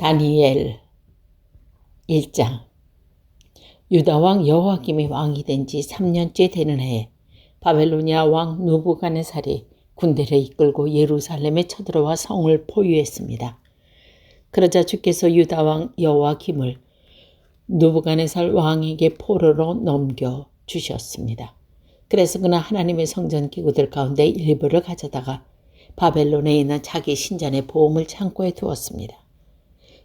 다니엘 1장. 유다왕 여호야김이 왕이 된 지 3년째 되는 해에 바벨로니아 왕 느부갓네살이 군대를 이끌고 예루살렘에 쳐들어와 성을 포위했습니다. 그러자 주께서 유다왕 여호야김을 느부갓네살 왕에게 포로로 넘겨주셨습니다. 그래서 그는 하나님의 성전 기구들 가운데 일부를 가져다가 바벨론에 있는 자기 신전의 보물 창고에 두었습니다.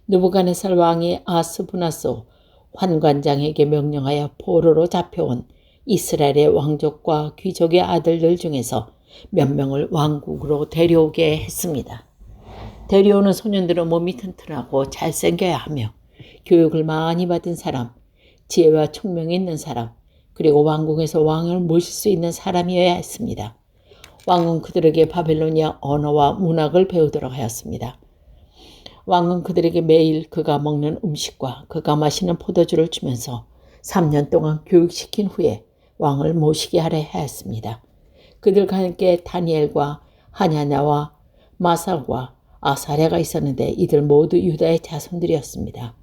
느부갓네살 왕이 아스부나소 환관장에게 명령하여 포로로 잡혀온 이스라엘의 왕족과 귀족의 아들들 중에서 몇 명을 왕국으로 데려오게 했습니다. 데려오는 소년들은 몸이 튼튼하고 잘생겨야 하며 교육을 많이 받은 사람, 지혜와 총명이 있는 사람, 그리고 왕궁에서 왕을 모실 수 있는 사람이어야 했습니다. 왕은 그들에게 바벨로니아 언어와 문학을 배우도록 하였습니다. 왕은 그들에게 매일 그가 먹는 음식과 그가 마시는 포도주를 주면서 3년 동안 교육시킨 후에 왕을 모시게 하려 하였습니다. 그들과 함께 다니엘과 하냐냐와 마살과 아사랴가 있었는데 이들 모두 유다의 자손들이었습니다.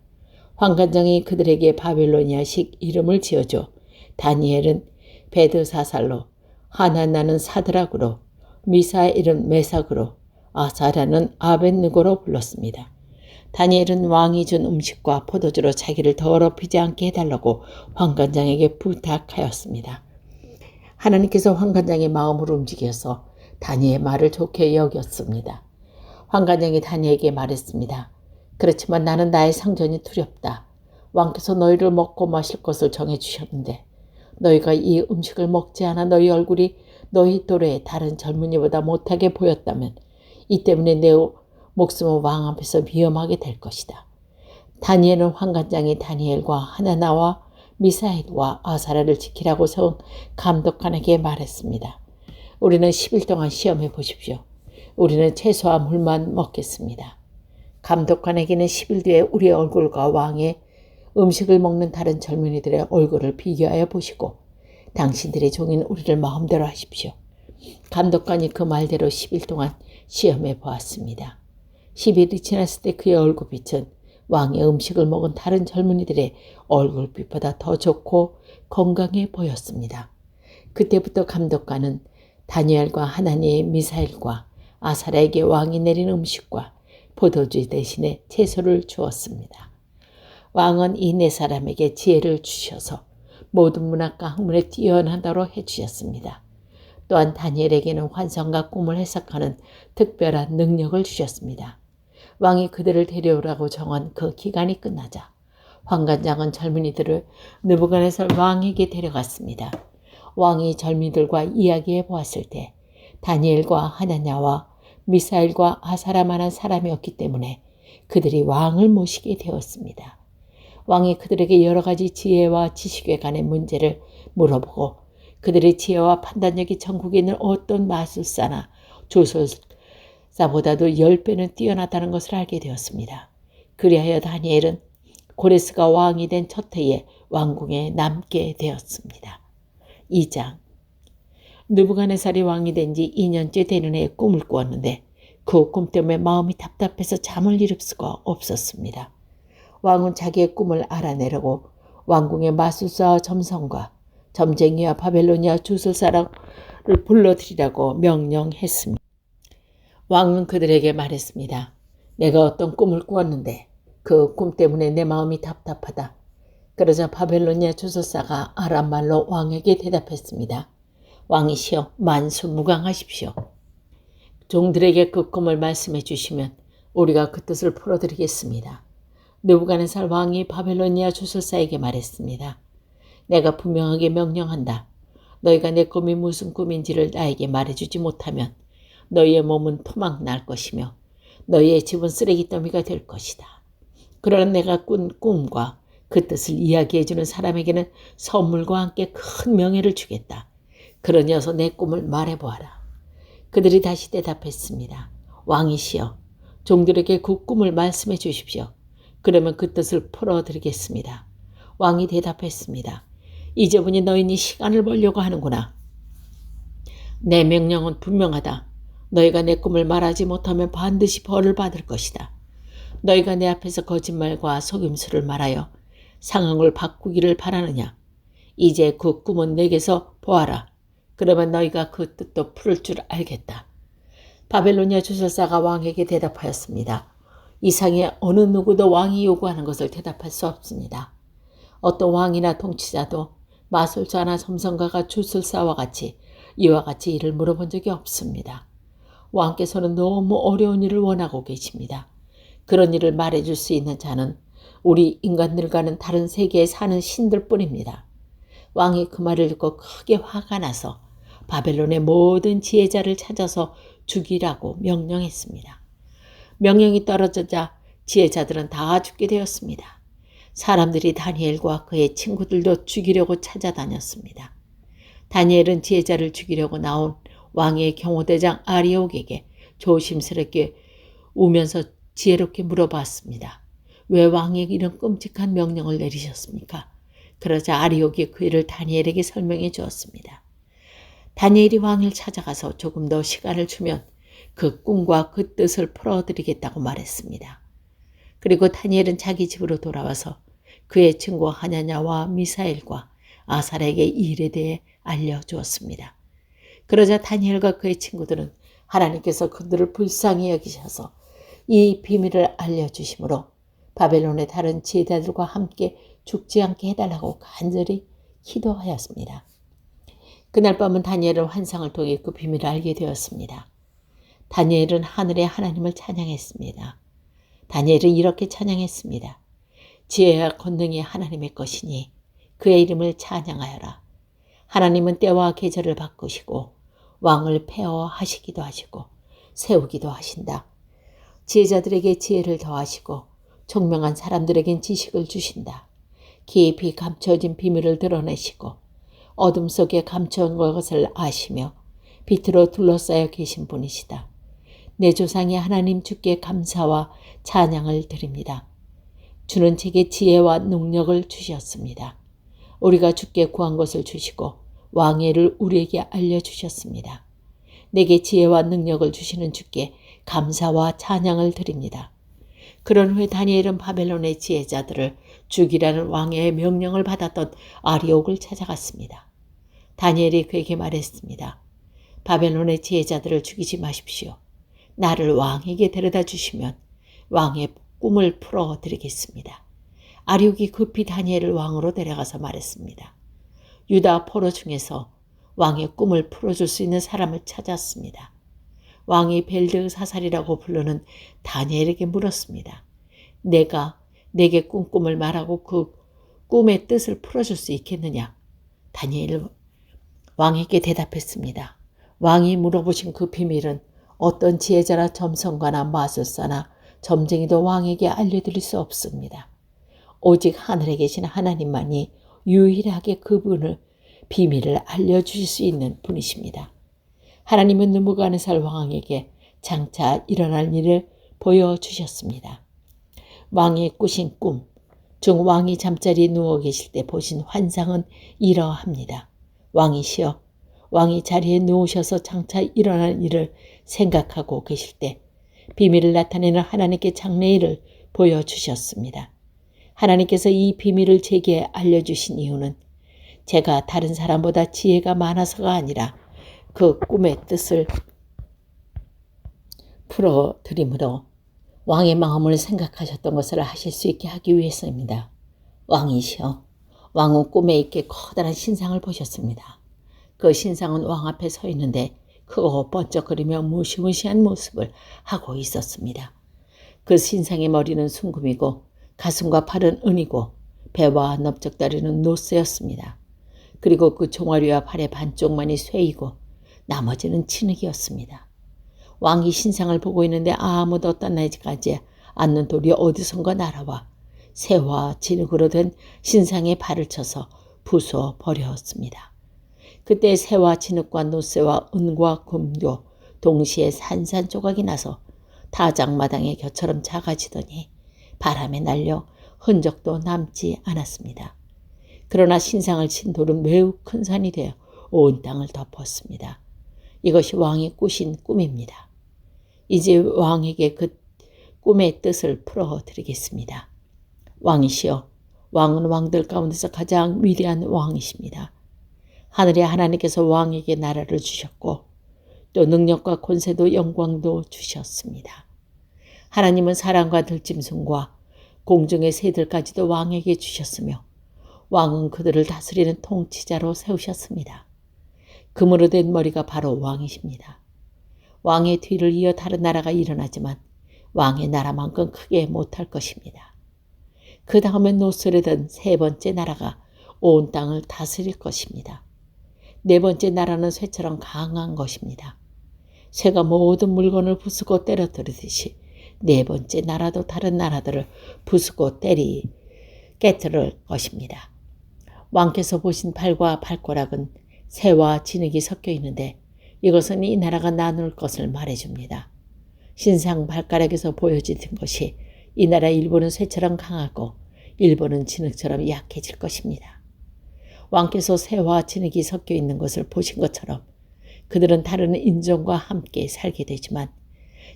환관장이 그들에게 바벨로니아식 이름을 지어줘 다니엘은 베드사살로, 하나냐는 사드락으로, 미사엘은 메삭으로, 아사랴는 아벳느고로 불렀습니다. 다니엘은 왕이 준 음식과 포도주로 자기를 더럽히지 않게 해달라고 환관장에게 부탁하였습니다. 하나님께서 환관장의 마음을 움직여서 다니엘의 말을 좋게 여겼습니다. 환관장이 다니엘에게 말했습니다. 그렇지만 나는 나의 상전이 두렵다. 왕께서 너희를 먹고 마실 것을 정해주셨는데 너희가 이 음식을 먹지 않아 너희 얼굴이 너희 또래의 다른 젊은이보다 못하게 보였다면 이 때문에 내 목숨은 왕 앞에서 위험하게 될 것이다. 다니엘은 환관장이 다니엘과 하나냐와 미사엘과 아사랴를 지키라고 세운 감독관에게 말했습니다. 우리는 10일 동안 시험해 보십시오. 우리는 채소와 물만 먹겠습니다. 감독관에게는 10일 뒤에 우리의 얼굴과 왕의 음식을 먹는 다른 젊은이들의 얼굴을 비교하여 보시고 당신들의 종인 우리를 마음대로 하십시오. 감독관이 그 말대로 10일 동안 시험해 보았습니다. 10일이 지났을 때 그의 얼굴빛은 왕의 음식을 먹은 다른 젊은이들의 얼굴빛보다 더 좋고 건강해 보였습니다. 그때부터 감독관은 다니엘과 하나니의 미사엘과 아사랴에게 왕이 내린 음식과 포도주 대신에 채소를 주었습니다. 왕은 이 네 사람에게 지혜를 주셔서 모든 문학과 학문에 뛰어나도록 해주셨습니다. 또한 다니엘에게는 환상과 꿈을 해석하는 특별한 능력을 주셨습니다. 왕이 그들을 데려오라고 정한 그 기간이 끝나자 환관장은 젊은이들을 느부갓네살 왕에게 데려갔습니다. 왕이 젊은이들과 이야기해 보았을 때 다니엘과 하나냐와 미사엘과 아사랴만한 사람이었기 때문에 그들이 왕을 모시게 되었습니다. 왕이 그들에게 여러 가지 지혜와 지식에 관한 문제를 물어보고 그들의 지혜와 판단력이 전국에 있는 어떤 마술사나 조술사보다도 10배는 뛰어나다는 것을 알게 되었습니다. 그리하여 다니엘은 고레스가 왕이 된 첫 해에 왕궁에 남게 되었습니다. 2장. 느부갓네살이 왕이 된 지 2년째 되는 해에 꿈을 꾸었는데 그 꿈 때문에 마음이 답답해서 잠을 이룰 수가 없었습니다. 왕은 자기의 꿈을 알아내려고 왕궁의 마술사 점성과 점쟁이와 바벨로니아 주술사를 불러들이라고 명령했습니다. 왕은 그들에게 말했습니다. 내가 어떤 꿈을 꾸었는데 그 꿈 때문에 내 마음이 답답하다. 그러자 바벨로니아 주술사가 아람말로 왕에게 대답했습니다. 왕이시여 만수무강하십시오. 종들에게 그 꿈을 말씀해 주시면 우리가 그 뜻을 풀어드리겠습니다. 느부갓네살 왕이 바벨로니아 주술사에게 말했습니다. 내가 분명하게 명령한다. 너희가 내 꿈이 무슨 꿈인지를 나에게 말해주지 못하면 너희의 몸은 토막 날 것이며 너희의 집은 쓰레기 더미가 될 것이다. 그러나 내가 꾼 꿈과 그 뜻을 이야기해주는 사람에게는 선물과 함께 큰 명예를 주겠다. 그러니 어서 내 꿈을 말해보아라. 그들이 다시 대답했습니다. 왕이시여, 종들에게 그 꿈을 말씀해 주십시오. 그러면 그 뜻을 풀어드리겠습니다. 왕이 대답했습니다. 이제부니 너희는 시간을 벌려고 하는구나. 내 명령은 분명하다. 너희가 내 꿈을 말하지 못하면 반드시 벌을 받을 것이다. 너희가 내 앞에서 거짓말과 속임수를 말하여 상황을 바꾸기를 바라느냐? 이제 그 꿈은 내게서 보아라. 그러면 너희가 그 뜻도 풀을 줄 알겠다. 바벨로니아 주설사가 왕에게 대답하였습니다. 이상의 어느 누구도 왕이 요구하는 것을 대답할 수 없습니다. 어떤 왕이나 통치자도 마술사나 점성가가 주술사와 같이 이와 같이 일을 물어본 적이 없습니다. 왕께서는 너무 어려운 일을 원하고 계십니다. 그런 일을 말해줄 수 있는 자는 우리 인간들과는 다른 세계에 사는 신들 뿐입니다. 왕이 그 말을 듣고 크게 화가 나서 바벨론의 모든 지혜자를 찾아서 죽이라고 명령했습니다. 명령이 떨어지자 지혜자들은 다 죽게 되었습니다. 사람들이 다니엘과 그의 친구들도 죽이려고 찾아다녔습니다. 다니엘은 지혜자를 죽이려고 나온 왕의 경호대장 아리옥에게 조심스럽게 우면서 지혜롭게 물어봤습니다. 왜 왕이 이런 끔찍한 명령을 내리셨습니까? 그러자 아리옥이 그 일을 다니엘에게 설명해 주었습니다. 다니엘이 왕을 찾아가서 조금 더 시간을 주면 그 꿈과 그 뜻을 풀어드리겠다고 말했습니다. 그리고 다니엘은 자기 집으로 돌아와서 그의 친구 하냐냐와 미사엘과 아살에게 이 일에 대해 알려주었습니다. 그러자 다니엘과 그의 친구들은 하나님께서 그들을 불쌍히 여기셔서 이 비밀을 알려주심으로 바벨론의 다른 지혜자들과 함께 죽지 않게 해달라고 간절히 기도하였습니다. 그날 밤은 다니엘은 환상을 통해 그 비밀을 알게 되었습니다. 다니엘은 하늘의 하나님을 찬양했습니다. 다니엘은 이렇게 찬양했습니다. 지혜와 권능이 하나님의 것이니 그의 이름을 찬양하여라. 하나님은 때와 계절을 바꾸시고 왕을 폐허하시기도 하시고 세우기도 하신다. 지혜자들에게 지혜를 더하시고 총명한 사람들에겐 지식을 주신다. 깊이 감춰진 비밀을 드러내시고 어둠 속에 감춰온 것을 아시며 빛으로 둘러싸여 계신 분이시다. 내 조상의 하나님 주께 감사와 찬양을 드립니다. 주는 제게 지혜와 능력을 주셨습니다. 우리가 주께 구한 것을 주시고 왕의를 우리에게 알려주셨습니다. 내게 지혜와 능력을 주시는 주께 감사와 찬양을 드립니다. 그런 후에 다니엘은 바벨론의 지혜자들을 죽이라는 왕의 명령을 받았던 아리옥을 찾아갔습니다. 다니엘이 그에게 말했습니다. 바벨론의 지혜자들을 죽이지 마십시오. 나를 왕에게 데려다 주시면 왕의 꿈을 풀어드리겠습니다. 아리옥이 급히 다니엘을 왕으로 데려가서 말했습니다. 유다 포로 중에서 왕의 꿈을 풀어줄 수 있는 사람을 찾았습니다. 왕이 벨드사살이라고 부르는 다니엘에게 물었습니다. 내가 내게 꿈을 말하고 그 꿈의 뜻을 풀어줄 수 있겠느냐? 다니엘은 왕에게 대답했습니다. 왕이 물어보신 그 비밀은 어떤 지혜자나 점성가나 마술사나 점쟁이도 왕에게 알려드릴 수 없습니다. 오직 하늘에 계신 하나님만이 유일하게 그분을 비밀을 알려주실 수 있는 분이십니다. 하나님은 느부갓네살 왕에게 장차 일어날 일을 보여주셨습니다. 왕이 꾸신 꿈, 즉 왕이 잠자리에 누워 계실 때 보신 환상은 이러합니다. 왕이시여, 왕이 자리에 누우셔서 장차 일어날 일을 생각하고 계실 때 비밀을 나타내는 하나님께 장래일을 보여주셨습니다. 하나님께서 이 비밀을 제게 알려주신 이유는 제가 다른 사람보다 지혜가 많아서가 아니라 그 꿈의 뜻을 풀어드림으로 왕의 마음을 생각하셨던 것을 하실 수 있게 하기 위해서입니다. 왕이시여, 왕은 꿈에 있게 커다란 신상을 보셨습니다. 그 신상은 왕 앞에 서 있는데 크고 번쩍거리며 무시무시한 모습을 하고 있었습니다. 그 신상의 머리는 순금이고 가슴과 팔은 은이고 배와 넓적다리는 노쇠였습니다. 그리고 그 종아리와 팔의 반쪽만이 쇠이고 나머지는 진흙이었습니다. 왕이 신상을 보고 있는데 아무도 떠나지 않는 돌이 어디선가 날아와 새와 진흙으로 된 신상의 발을 쳐서 부숴 버렸습니다. 그때 새와 진흙과 노쇠와 은과 금도 동시에 산산조각이 나서 타작마당의 겨처럼 작아지더니 바람에 날려 흔적도 남지 않았습니다. 그러나 신상을 친 돌은 매우 큰 산이 되어 온 땅을 덮었습니다. 이것이 왕이 꾸신 꿈입니다. 이제 왕에게 그 꿈의 뜻을 풀어드리겠습니다. 왕이시여, 왕은 왕들 가운데서 가장 위대한 왕이십니다. 하늘의 하나님께서 왕에게 나라를 주셨고 또 능력과 권세도 영광도 주셨습니다. 하나님은 사람과 들짐승과 공중의 새들까지도 왕에게 주셨으며 왕은 그들을 다스리는 통치자로 세우셨습니다. 금으로 된 머리가 바로 왕이십니다. 왕의 뒤를 이어 다른 나라가 일어나지만 왕의 나라만큼 크게 못할 것입니다. 그 다음에 노슬에 든 세 번째 나라가 온 땅을 다스릴 것입니다. 네 번째 나라는 쇠처럼 강한 것입니다. 쇠가 모든 물건을 부수고 때려뜨리듯이 네 번째 나라도 다른 나라들을 부수고 깨뜨릴 것입니다. 왕께서 보신 팔과 발가락은 새와 진흙이 섞여 있는데 이것은 이 나라가 나눌 것을 말해줍니다. 신상 발가락에서 보여진 것이 이 나라 일부는 쇠처럼 강하고 일부는 진흙처럼 약해질 것입니다. 왕께서 새와 진흙이 섞여 있는 것을 보신 것처럼 그들은 다른 인종과 함께 살게 되지만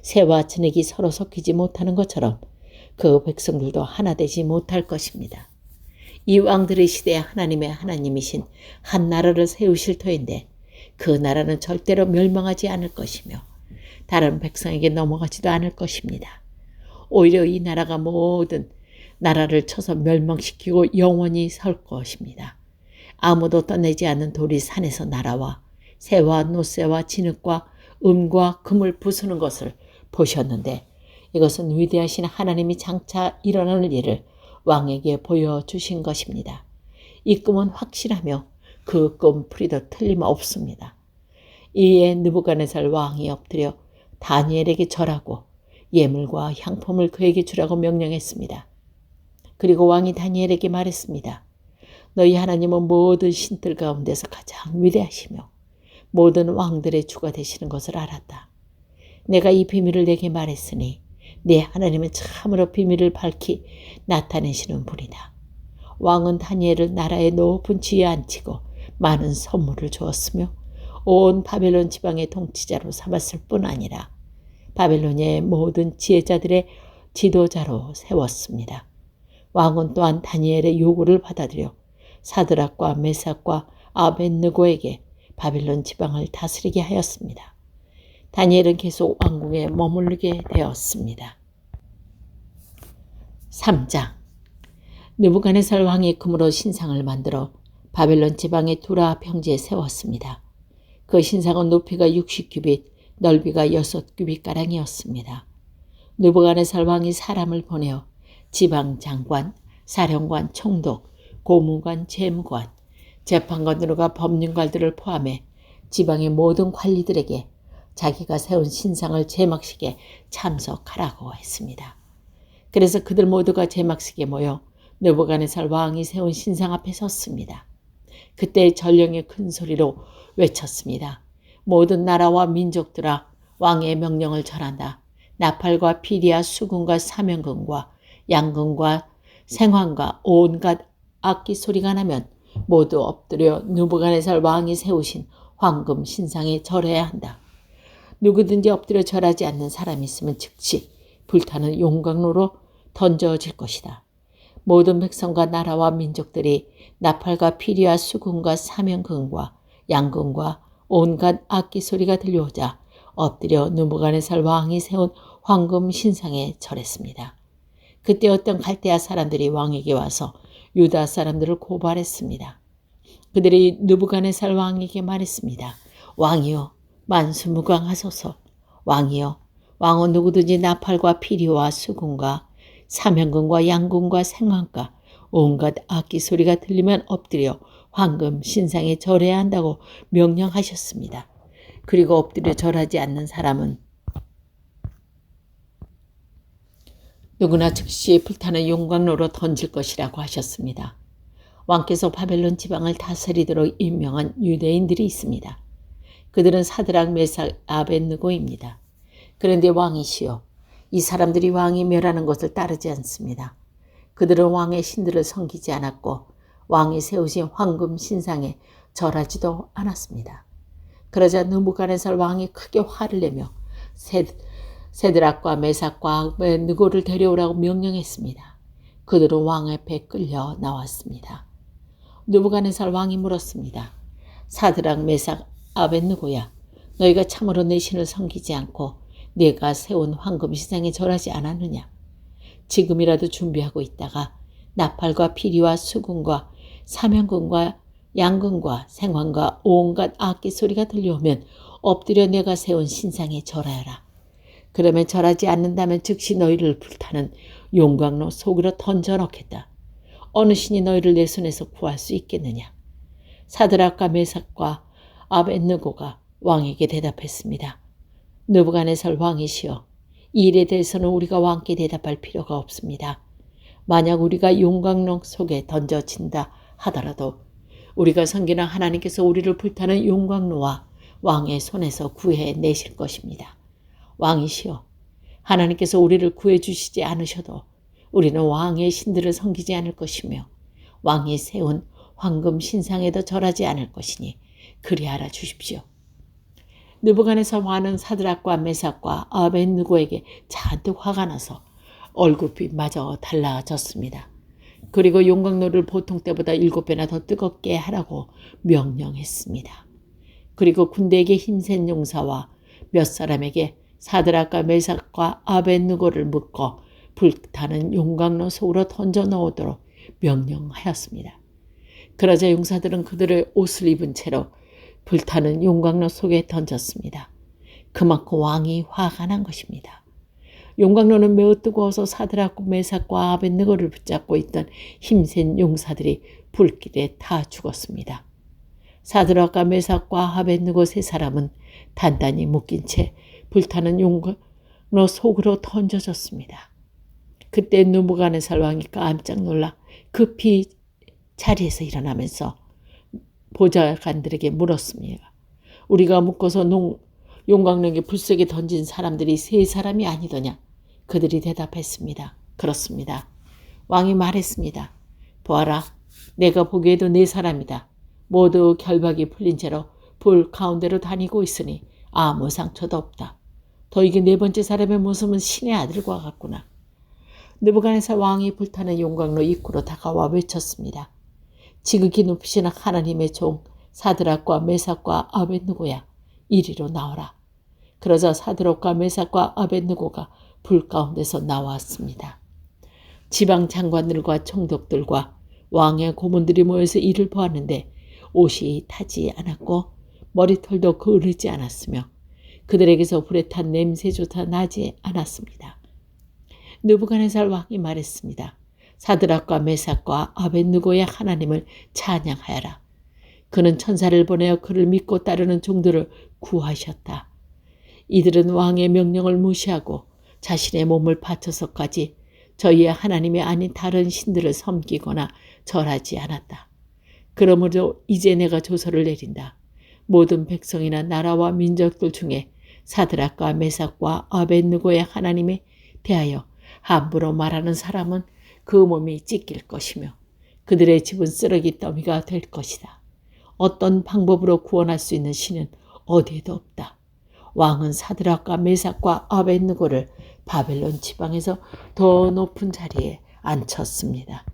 새와 진흙이 서로 섞이지 못하는 것처럼 그 백성들도 하나 되지 못할 것입니다. 이 왕들의 시대에 하나님의 하나님이신 한 나라를 세우실 터인데 그 나라는 절대로 멸망하지 않을 것이며 다른 백성에게 넘어가지도 않을 것입니다. 오히려 이 나라가 모든 나라를 쳐서 멸망시키고 영원히 설 것입니다. 아무도 떠내지 않는 돌이 산에서 날아와 새와 노새와 진흙과 은과 금을 부수는 것을 보셨는데 이것은 위대하신 하나님이 장차 일어나는 일을 왕에게 보여주신 것입니다. 이 꿈은 확실하며 그 꿈풀이도 틀림없습니다. 이에 느부갓네살 왕이 엎드려 다니엘에게 절하고 예물과 향품을 그에게 주라고 명령했습니다. 그리고 왕이 다니엘에게 말했습니다. 너희 하나님은 모든 신들 가운데서 가장 위대하시며 모든 왕들의 주가 되시는 것을 알았다. 내가 이 비밀을 내게 말했으니 네 하나님은 참으로 비밀을 밝히 나타내시는 분이다. 왕은 다니엘을 나라의 높은 지위에 앉히고 많은 선물을 주었으며 온 바벨론 지방의 통치자로 삼았을 뿐 아니라 바벨로니아의 모든 지혜자들의 지도자로 세웠습니다. 왕은 또한 다니엘의 요구를 받아들여 사드락과 메삭과 아벳느고에게 바벨론 지방을 다스리게 하였습니다. 다니엘은 계속 왕궁에 머무르게 되었습니다. 3장 느부갓네살 왕이 금으로 신상을 만들어 바벨론 지방의 두라 평지에 세웠습니다. 그 신상은 높이가 60규빗, 넓이가 6규빗가량이었습니다. 느부갓네살 왕이 사람을 보내어 지방 장관, 사령관, 총독, 고문관, 재무관, 재판관들과 법률가들을 포함해 지방의 모든 관리들에게 자기가 세운 신상을 제막식에 참석하라고 했습니다. 그래서 그들 모두가 제막식에 모여 느부갓네살 왕이 세운 신상 앞에 섰습니다. 그때 전령의 큰 소리로 외쳤습니다. 모든 나라와 민족들아, 왕의 명령을 전한다. 나팔과 피리와 수금과 사면금과 양금과 생황과 온갖 악기 소리가 나면 모두 엎드려 느부갓네살 왕이 세우신 황금 신상에 절해야 한다. 누구든지 엎드려 절하지 않는 사람이 있으면 즉시 불타는 용광로로 던져질 것이다. 모든 백성과 나라와 민족들이 나팔과 피리와 수금과 사면금과 양금과 온갖 악기 소리가 들려오자 엎드려 느부갓네살 왕이 세운 황금 신상에 절했습니다. 그때 어떤 갈대아 사람들이 왕에게 와서 유다 사람들을 고발했습니다. 그들이 느부갓네살 왕에게 말했습니다. 왕이여, 만수무강하소서. 왕이여, 왕은 누구든지 나팔과 피리와 수금과 사면금과 양금과 생황과 온갖 악기 소리가 들리면 엎드려 황금 신상에 절해야 한다고 명령하셨습니다. 그리고 엎드려 절하지 않는 사람은 누구나 즉시 불타는 용광로로 던질 것이라고 하셨습니다. 왕께서 바벨론 지방을 다스리도록 임명한 유대인들이 있습니다. 그들은 사드락, 메삭, 아벳느고입니다. 그런데 왕이시여, 이 사람들이 왕이 멸하는 것을 따르지 않습니다. 그들은 왕의 신들을 섬기지 않았고 왕이 세우신 황금 신상에 절하지도 않았습니다. 그러자 느부갓네살 왕이 크게 화를 내며 세드락과 메삭과 아벳느고를 데려오라고 명령했습니다. 그들은 왕 앞에 끌려 나왔습니다. 느부갓네살 왕이 물었습니다. 사드락, 메삭, 아벳느고야, 너희가 참으로 내 신을 섬기지 않고 내가 세운 황금 시장에 절하지 않았느냐? 지금이라도 준비하고 있다가 나팔과 피리와 수금과 사면금과 양금과 생황과 온갖 악기 소리가 들려오면 엎드려 내가 세운 신상에 절하여라. 그러면 절하지 않는다면 즉시 너희를 불타는 용광로 속으로 던져 넣겠다. 어느 신이 너희를 내 손에서 구할 수 있겠느냐? 사드락과 메삭과 아벳느고가 왕에게 대답했습니다. 느부갓네살 왕이시여, 이 일에 대해서는 우리가 왕께 대답할 필요가 없습니다. 만약 우리가 용광로 속에 던져진다 하더라도 우리가 섬기는 하나님께서 우리를 불타는 용광로와 왕의 손에서 구해내실 것입니다. 왕이시여, 하나님께서 우리를 구해주시지 않으셔도 우리는 왕의 신들을 섬기지 않을 것이며 왕이 세운 황금 신상에도 절하지 않을 것이니 그리하라 주십시오. 느부갓네살 왕은 사드락과 메삭과 아벳느고에게 잔뜩 화가 나서 얼굴빛마저 달라졌습니다. 그리고 용광로를 보통 때보다 7배나 더 뜨겁게 하라고 명령했습니다. 그리고 군대에게 힘센 용사와 몇 사람에게 사드락과 메삭과 아벳느고를 묶어 불타는 용광로 속으로 던져 넣도록 명령하였습니다. 그러자 용사들은 그들의 옷을 입은 채로 불타는 용광로 속에 던졌습니다. 그만큼 왕이 화가 난 것입니다. 용광로는 매우 뜨거워서 사드락, 메삭과 아벳느고를 붙잡고 있던 힘센 용사들이 불길에 타 죽었습니다. 사드락과 메삭과 아벳느고 세 사람은 단단히 묶인 채 불타는 용광로 속으로 던져졌습니다. 그때 느부갓네살 왕이 깜짝 놀라 급히 자리에서 일어나면서 보좌관들에게 물었습니다. 우리가 묶어서 용광로에 불쏘게 던진 사람들이 세 사람이 아니더냐? 그들이 대답했습니다. 그렇습니다. 왕이 말했습니다. 보아라, 내가 보기에도 네 사람이다. 모두 결박이 풀린 채로 불 가운데로 다니고 있으니 아무 상처도 없다. 더이게 네 번째 사람의 모습은 신의 아들과 같구나. 느부갓네살 왕이 불타는 용광로 입구로 다가와 외쳤습니다. 지극히 높으신 하나님의 종 사드락과 메삭과 아벳느고야, 이리로 나오라. 그러자 사드락과 메삭과 아벳느고가 불 가운데서 나왔습니다. 지방 장관들과 총독들과 왕의 고문들이 모여서 이를 보았는데 옷이 타지 않았고 머리털도 그르지 않았으며 그들에게서 불에 탄 냄새조차 나지 않았습니다. 느부갓네살 왕이 말했습니다. 사드락과 메삭과 아벳느고의 하나님을 찬양하여라. 그는 천사를 보내어 그를 믿고 따르는 종들을 구하셨다. 이들은 왕의 명령을 무시하고 자신의 몸을 바쳐서까지 저희의 하나님이 아닌 다른 신들을 섬기거나 절하지 않았다. 그러므로 이제 내가 조서를 내린다. 모든 백성이나 나라와 민족들 중에 사드락과 메삭과 아벳느고의 하나님에 대하여 함부로 말하는 사람은 그 몸이 찢길 것이며 그들의 집은 쓰레기 더미가 될 것이다. 어떤 방법으로 구원할 수 있는 신은 어디에도 없다. 왕은 사드락과 메삭과 아벳느고를 바벨론 지방에서 더 높은 자리에 앉혔습니다.